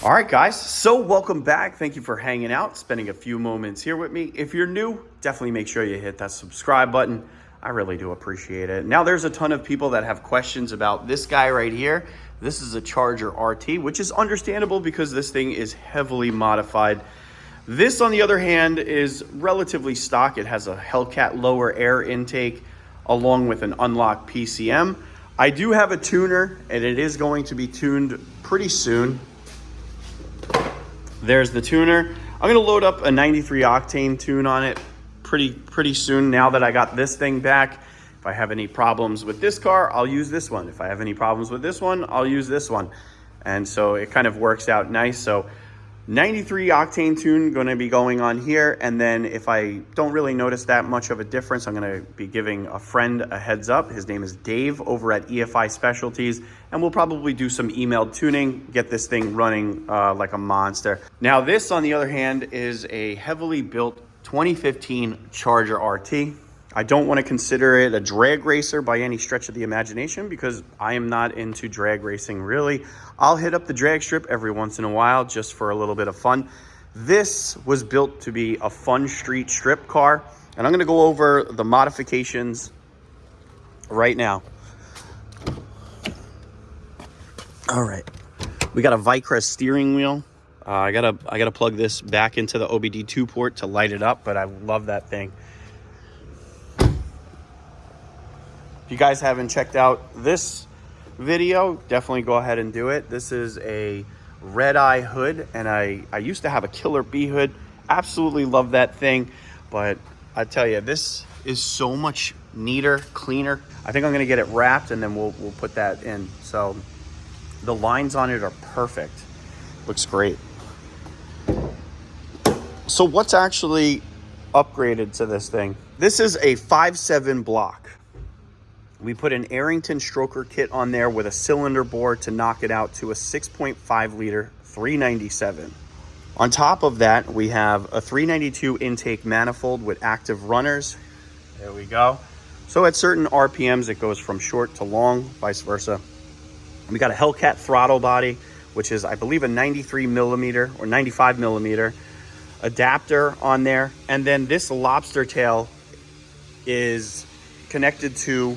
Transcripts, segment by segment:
All right, guys, so welcome back. Thank you for hanging out, spending a few moments here with me. If you're new, definitely make sure you hit that subscribe button. I really do appreciate it. Now, there's a ton of people that have questions about this guy right here. This is a Challenger RT, which is understandable because this thing is heavily modified. This, on the other hand, is relatively stock. It has a Hellcat lower air intake along with an unlocked PCM. I do have a tuner, and it is going to be tuned pretty soon. There's the tuner. I'm gonna load up a 93 octane tune on it pretty soon now that I got this thing back. If I have any problems with this car, I'll use this one. If I have any problems with this one, I'll use this one. And so it kind of works out nice. So 93 octane tune gonna be going on here. And then if I don't really notice that much of a difference, I'm gonna be giving a friend a heads up. His name is Dave over at EFI Specialties. And we'll probably do some emailed tuning, get this thing running like a monster. Now this, on the other hand, is a heavily built 2015 Charger RT. I don't want to consider it a drag racer by any stretch of the imagination because I am not into drag racing really. I'll hit up the drag strip every once in a while just for a little bit of fun. This was built to be a fun street strip car, and I'm going to go over the modifications right now. All right, we got a Vicra steering wheel. I gotta plug this back into the OBD2 port to light it up, but I love that thing. If you guys haven't checked out this video, definitely go ahead and do it. This is a red eye hood, and I used to have a Killer B hood. Absolutely love that thing, but I tell you, this is so much neater, cleaner. I think I'm gonna get it wrapped, and then we'll put that in. So the lines on it are perfect. Looks great. So what's actually upgraded to this thing? This is a 5.7 block. We put an Arrington Stroker kit on there with a cylinder bore to knock it out to a 6.5 liter 397. On top of that, we have a 392 intake manifold with active runners. There we go. So at certain RPMs, it goes from short to long, vice versa. We got a Hellcat throttle body, which is, I believe, a 93 millimeter or 95 millimeter adapter on there. And then this lobster tail is connected to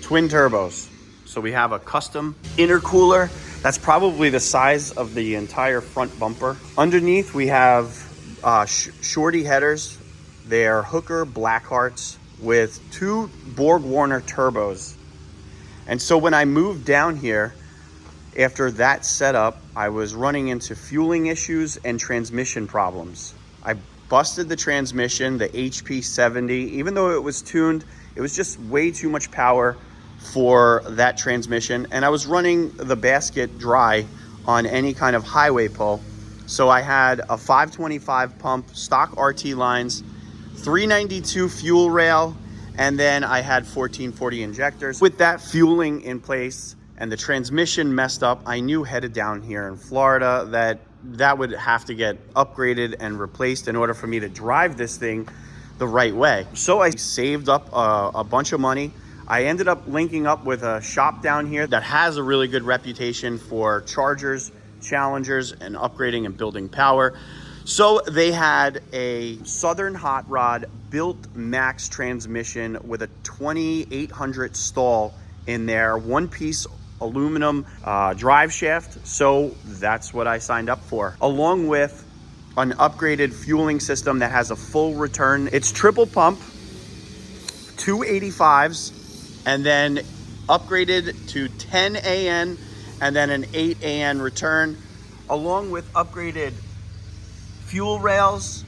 twin turbos. So we have a custom intercooler that's probably the size of the entire front bumper. Underneath, we have shorty headers. They are Hooker Blackhearts with 2 BorgWarner turbos. And so when I moved down here, after that setup, I was running into fueling issues and transmission problems. I busted the transmission, the HP 70. Even though it was tuned, it was just way too much power for that transmission. And I was running the basket dry on any kind of highway pull. So I had a 525 pump, stock RT lines, 392 fuel rail, and then I had 1440 injectors. With that fueling in place and the transmission messed up, I knew headed down here in Florida that would have to get upgraded and replaced in order for me to drive this thing the right way. So I saved up a bunch of money. I ended up linking up with a shop down here that has a really good reputation for Chargers, Challengers, and upgrading and building power. So they had a Southern Hot Rod built max transmission with a 2800 stall in there, one-piece aluminum drive shaft. So that's what I signed up for, along with an upgraded fueling system that has a full return. It's triple pump, 285s, and then upgraded to 10 AN and then an 8 AN return, along with upgraded fuel rails,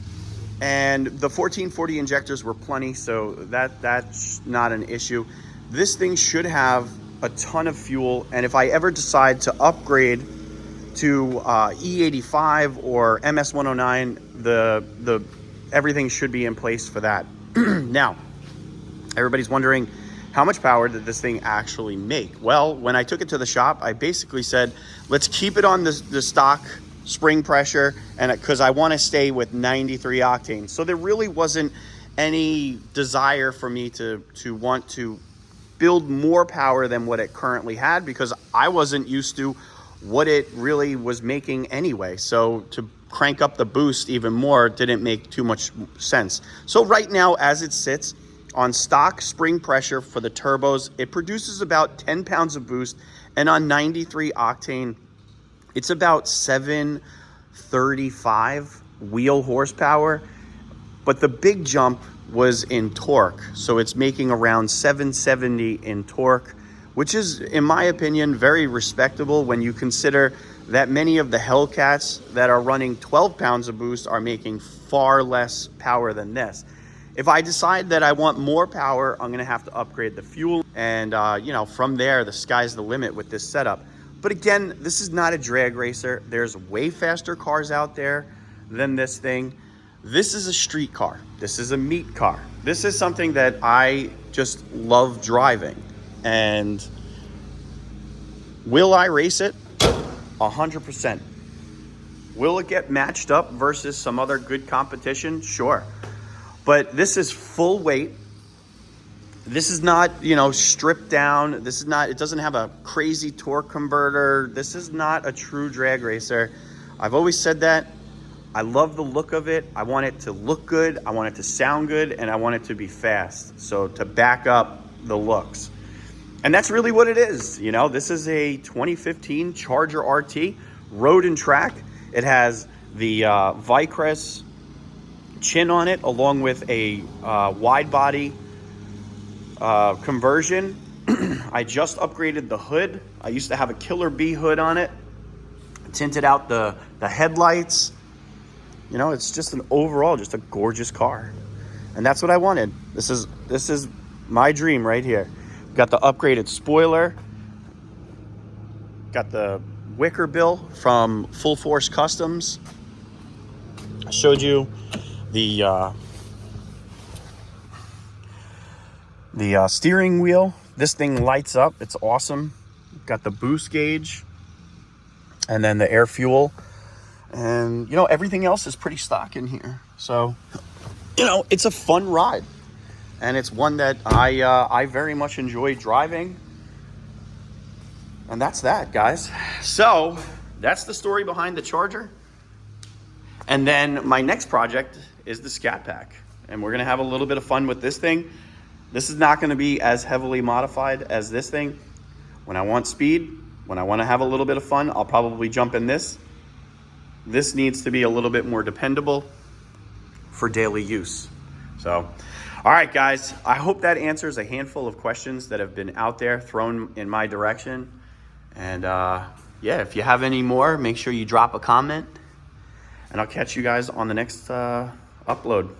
and the 1440 injectors were plenty, so that's not an issue. This thing should have a ton of fuel, and if I ever decide to upgrade to E85 or MS109, the everything should be in place for that. Now, everybody's wondering, how much power did this thing actually make? Well, when I took it to the shop, I basically said, let's keep it on the stock spring pressure, and because I want to stay with 93 octane. So there really wasn't any desire for me to want to build more power than what it currently had, because I wasn't used to what it really was making anyway. So to crank up the boost even more didn't make too much sense. So right now, as it sits on stock spring pressure for the turbos, it produces about 10 pounds of boost, and on 93 octane, it's about 735 wheel horsepower. But the big jump was in torque. So it's making around 770 in torque, which is, in my opinion, very respectable when you consider that many of the Hellcats that are running 12 pounds of boost are making far less power than this. If I decide that I want more power, I'm gonna have to upgrade the fuel. And you know, from there, the sky's the limit with this setup. But again, this is not a drag racer. There's way faster cars out there than this thing. This is a street car. This is a meat car. This is something that I just love driving. And will I race it? 100%. Will it get matched up versus some other good competition? Sure. But this is full weight. This is not, you know, stripped down. This is not, it doesn't have a crazy torque converter. This is not a true drag racer. I've always said that. I love the look of it. I want it to look good. I want it to sound good, and I want it to be fast. So to back up the looks. And that's really what it is. You know, this is a 2015 Charger RT, road and track. It has the Vicrez chin on it, along with a wide body conversion. I just upgraded the hood. I used to have a Killer B hood on it. Tinted out the headlights. You know, it's just an overall, just a gorgeous car. And that's what I wanted. This is my dream right here. Got the upgraded spoiler. Got the wicker bill from Full Force Customs. I showed you the steering wheel. This thing lights up. It's awesome. Got the boost gauge. And then the air fuel. And, you know, everything else is pretty stock in here. So, you know, it's a fun ride. And it's one that I very much enjoy driving. And that's that, guys. So, that's the story behind the Charger. And then my next project is the Scatpack. And we're going to have a little bit of fun with this thing. This is not going to be as heavily modified as this thing. When I want speed, when I want to have a little bit of fun, I'll probably jump in this. This needs to be a little bit more dependable for daily use. So, all right, guys, I hope that answers a handful of questions that have been out there thrown in my direction. And yeah, if you have any more, make sure you drop a comment, and I'll catch you guys on the next upload.